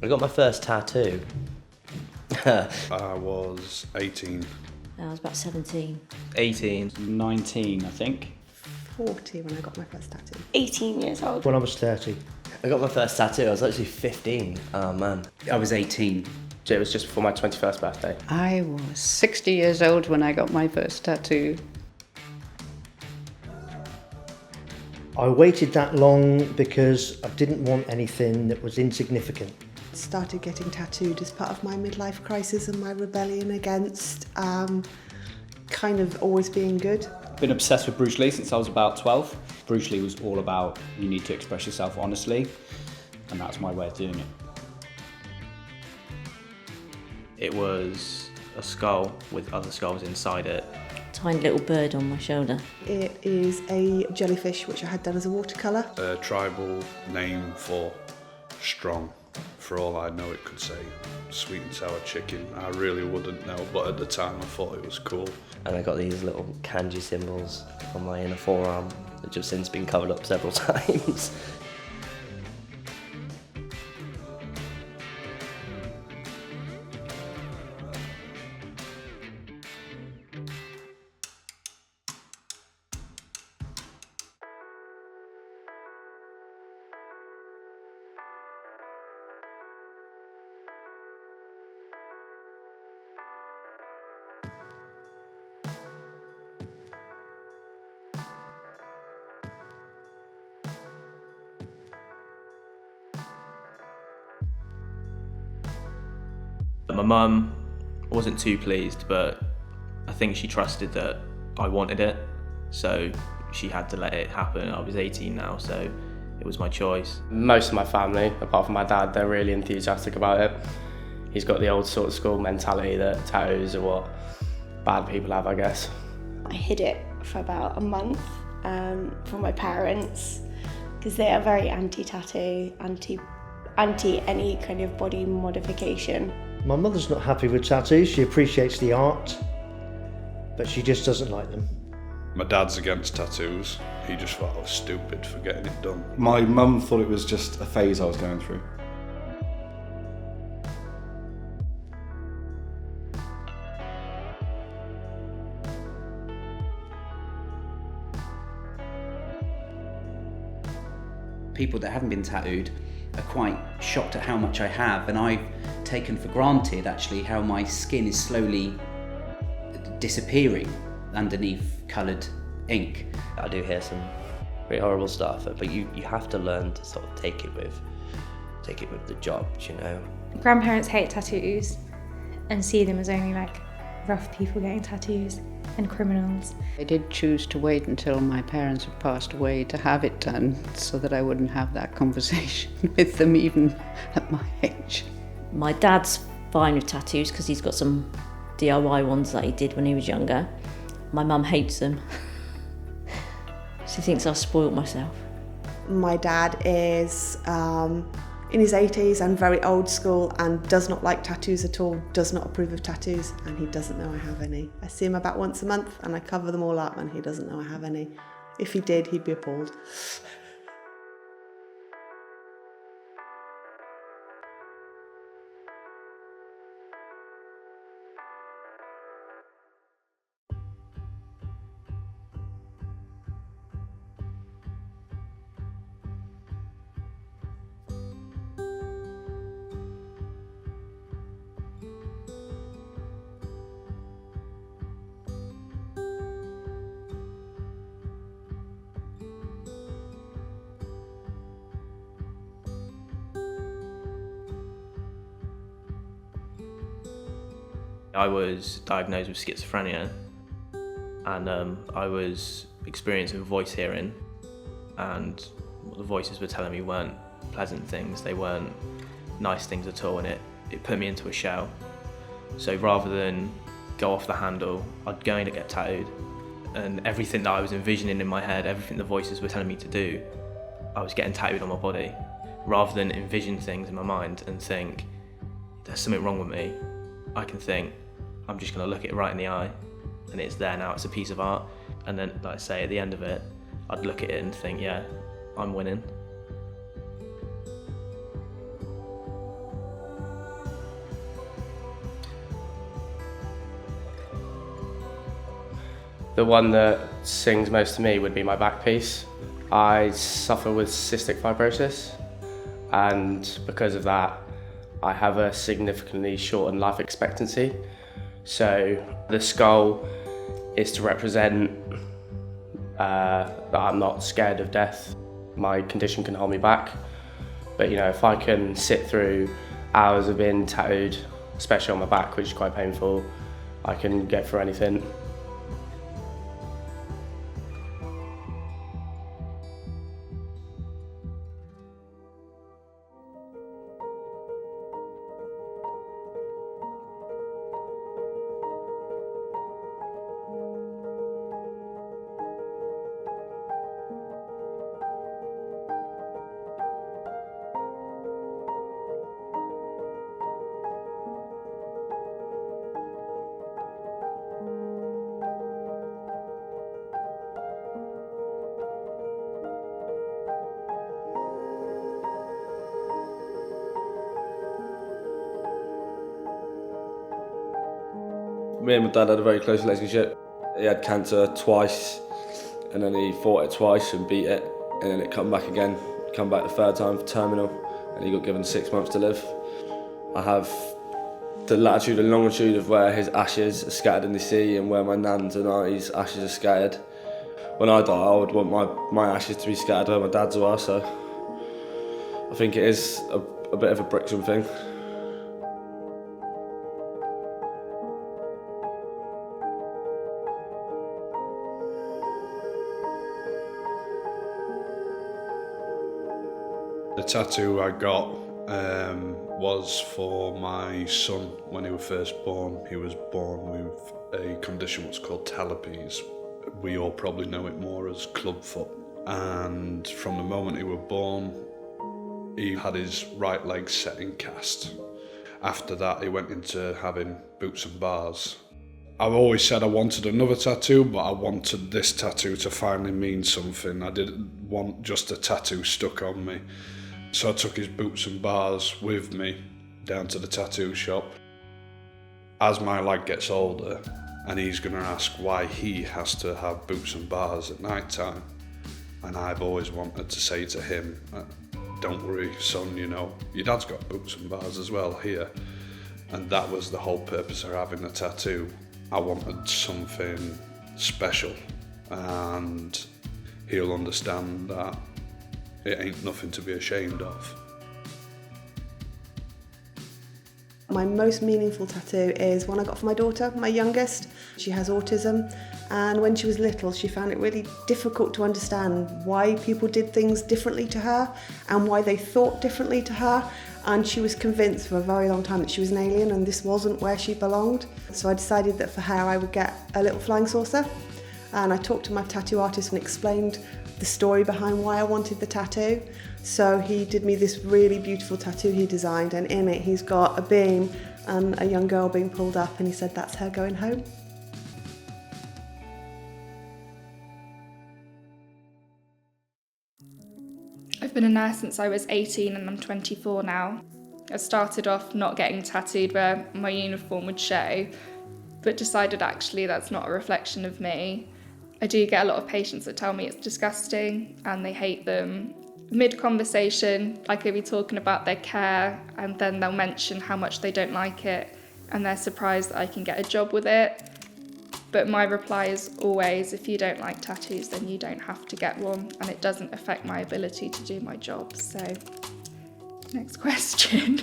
I got my first tattoo. I was 18. I was about 17. 18. 19, I think. 40 when I got my first tattoo. 18 years old. When I was 30. I got my first tattoo, I was actually 15. Oh man. I was 18. It was just before my 21st birthday. I was 60 years old when I got my first tattoo. I waited that long because I didn't want anything that was insignificant. Started getting tattooed as part of my midlife crisis and my rebellion against kind of always being good. Been obsessed with Bruce Lee since I was about 12. Bruce Lee was all about you need to express yourself honestly, and that's my way of doing it. It was a skull with other skulls inside it. Tiny little bird on my shoulder. It is a jellyfish which I had done as a watercolour. A tribal name for strong. For all I know, it could say sweet and sour chicken. I really wouldn't know, but at the time I thought it was cool. And I got these little kanji symbols on my inner forearm, which have since been covered up several times. My mum wasn't too pleased, but I think she trusted that I wanted it, so she had to let it happen. I was 18 now, so it was my choice. Most of my family, apart from my dad, they're really enthusiastic about it. He's got the old sort of school mentality that tattoos are what bad people have, I guess. I hid it for about a month from my parents because they are very anti-tattoo, anti any kind of body modification. My mother's not happy with tattoos. She appreciates the art, but she just doesn't like them. My dad's against tattoos. He just thought I was stupid for getting it done. My mum thought it was just a phase I was going through. People that haven't been tattooed are quite shocked at how much I have, and I've taken for granted actually how my skin is slowly disappearing underneath coloured ink. I do hear some pretty horrible stuff, but you have to learn to sort of take it with the job, you know. Grandparents hate tattoos and see them as only like rough people getting tattoos and criminals. I did choose to wait until my parents had passed away to have it done so that I wouldn't have that conversation with them even at my age. My dad's fine with tattoos because he's got some DIY ones that he did when he was younger. My mum hates them. She thinks I've spoilt myself. My dad is in his 80s and very old school and does not like tattoos at all, does not approve of tattoos, and he doesn't know I have any. I see him about once a month and I cover them all up and he doesn't know I have any. If he did, he'd be appalled. I was diagnosed with schizophrenia, and I was experiencing voice hearing, and what the voices were telling me weren't pleasant things, they weren't nice things at all, and it put me into a shell. So rather than go off the handle, I'd go in to get tattooed, and everything that I was envisioning in my head, everything the voices were telling me to do, I was getting tattooed on my body. Rather than envision things in my mind and think, there's something wrong with me, I can think, I'm just going to look it right in the eye, and it's there now, it's a piece of art. And then, like I say, at the end of it, I'd look at it and think, yeah, I'm winning. The one that sings most to me would be my back piece. I suffer with cystic fibrosis, and because of that, I have a significantly shortened life expectancy. So the skull is to represent that I'm not scared of death. My condition can hold me back, but if I can sit through hours of being tattooed, especially on my back, which is quite painful, I can get through anything. Me and my dad had a very close relationship. He had cancer twice, and then he fought it twice and beat it, and then it come back again, come back the third time for terminal, and he got given 6 months to live. I have the latitude and longitude of where his ashes are scattered in the sea and where my nan's and aunties' ashes are scattered. When I die, I would want my ashes to be scattered where my dad's were, so I think it is a bit of a Brixton thing. The tattoo I got was for my son when he was first born. He was born with a condition what's called talipes. We all probably know it more as clubfoot. And from the moment he was born, he had his right leg set in cast. After that, he went into having boots and bars. I've always said I wanted another tattoo, but I wanted this tattoo to finally mean something. I didn't want just a tattoo stuck on me. So I took his boots and bars with me down to the tattoo shop. As my lad gets older, and he's going to ask why he has to have boots and bars at night time, and I've always wanted to say to him, don't worry son, your dad's got boots and bars as well here. And that was the whole purpose of having a tattoo. I wanted something special, and he'll understand that it ain't nothing to be ashamed of. My most meaningful tattoo is one I got for my daughter, my youngest. She has autism, and when she was little she found it really difficult to understand why people did things differently to her and why they thought differently to her, and she was convinced for a very long time that she was an alien and this wasn't where she belonged. So I decided that for her I would get a little flying saucer, and I talked to my tattoo artist and explained the story behind why I wanted the tattoo. So he did me this really beautiful tattoo he designed, and in it he's got a beam and a young girl being pulled up, and he said that's her going home. I've been a nurse since I was 18 and I'm 24 now. I started off not getting tattooed where my uniform would show, but decided actually that's not a reflection of me. I do get a lot of patients that tell me it's disgusting and they hate them. Mid-conversation, I could be talking about their care and then they'll mention how much they don't like it and they're surprised that I can get a job with it. But my reply is always, if you don't like tattoos, then you don't have to get one, and it doesn't affect my ability to do my job. So, next question.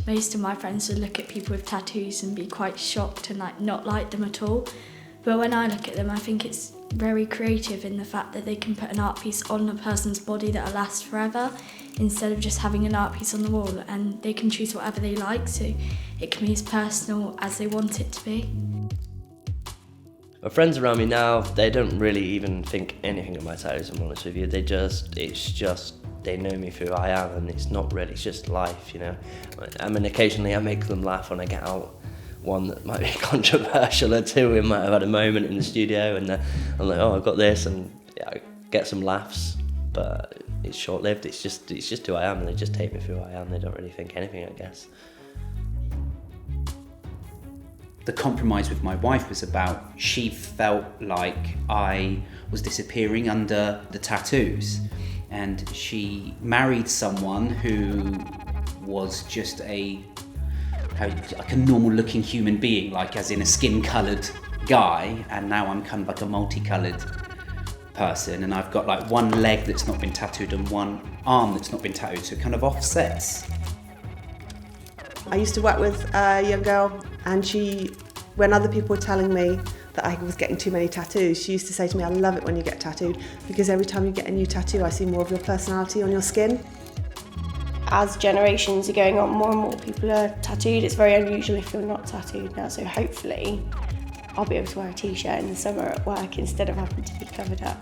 Most of my friends would look at people with tattoos and be quite shocked and not like them at all. But when I look at them, I think it's very creative in the fact that they can put an art piece on a person's body that'll last forever, instead of just having an art piece on the wall, and they can choose whatever they like, so it can be as personal as they want it to be. My friends around me now, they don't really even think anything of my tattoos, I'm honest with you. They know me for who I am, and it's not really, it's just life, I mean, occasionally I make them laugh when I get out one that might be controversial, or two we might have had a moment in the studio, and I'm like, oh, I've got this, and yeah, I get some laughs, but it's short-lived. It's just who I am, and they just take me for who I am. They don't really think anything, I guess. the compromise with my wife was about, she felt like I was disappearing under the tattoos, and she married someone who was just like a normal looking human being, like as in a skin coloured guy, and now I'm kind of like a multicoloured person, and I've got like one leg that's not been tattooed and one arm that's not been tattooed, so it kind of offsets. I used to work with a young girl, and when other people were telling me that I was getting too many tattoos, she used to say to me, I love it when you get tattooed, because every time you get a new tattoo I see more of your personality on your skin. As generations are going on, more and more people are tattooed. It's very unusual if you're not tattooed now, so hopefully I'll be able to wear a t-shirt in the summer at work instead of having to be covered up.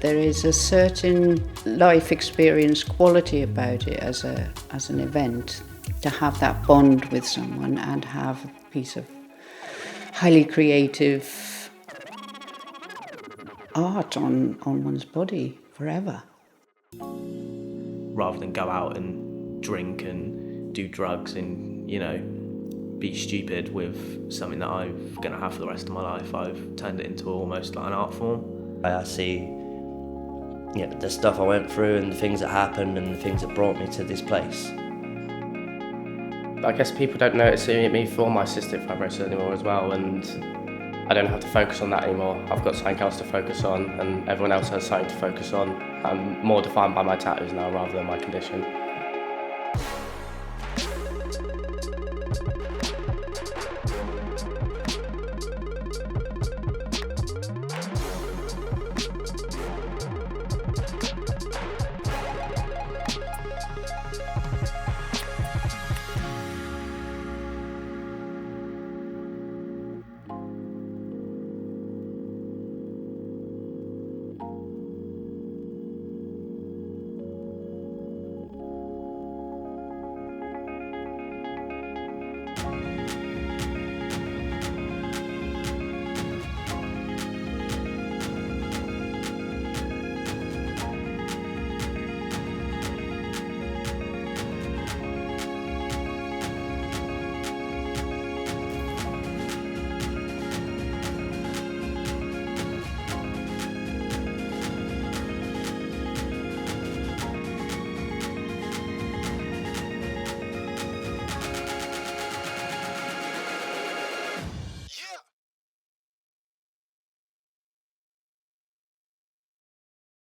There is a certain life experience quality about it as an event, to have that bond with someone and have a piece of highly creative art on one's body forever. Rather than go out and drink and do drugs and, be stupid with something that I'm going to have for the rest of my life, I've turned it into almost like an art form. I see the stuff I went through and the things that happened and the things that brought me to this place. I guess people don't notice me for my cystic fibrosis anymore as well, and I don't have to focus on that anymore. I've got something else to focus on, and everyone else has something to focus on. I'm more defined by my tattoos now rather than my condition.